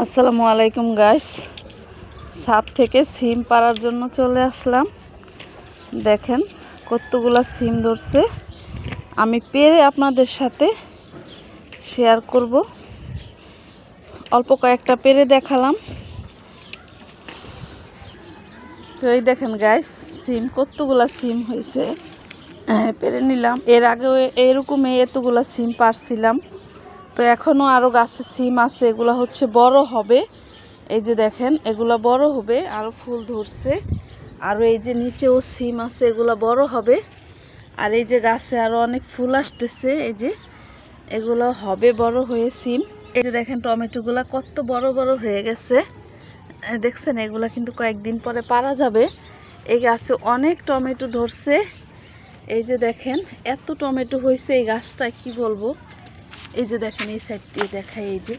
আসসালামু আলাইকুম গাইস, ছাদ থেকে সিম পাড়ার জন্য চলে আসলাম। দেখেন কতগুলা সিম ধরছে, আমি পেরে আপনাদের সাথে শেয়ার করব। অল্প কয়েকটা পেরে দেখালাম। তো এই দেখেন গাইস, সিম কতগুলা সিম হয়েছে, পেরে নিলাম। এর আগেও এরকমই এতগুলা সিম পারছিলাম। তো এখনও আরও গাছে সিম আছে, এগুলো হচ্ছে বড় হবে। এই যে দেখেন এগুলা বড় হবে, আরও ফুল ধরছে। আর এই যে নিচেও সিম আছে, এগুলা বড় হবে। আর এই যে গাছে আরও অনেক ফুল আসতেছে, এই যে এগুলো হবে বড় হয়ে সিম। এই যে দেখেন টমেটোগুলা কত বড় বড় হয়ে গেছে, দেখছেন? এগুলা কিন্তু কয়েকদিন পরে পারা যাবে। এই গাছে অনেক টমেটো ধরছে। এই যে দেখেন এত টমেটো হয়েছে এই গাছটা, কি বলবো। এই যে দেখেন এই সাইড দিয়ে দেখাই, এই যে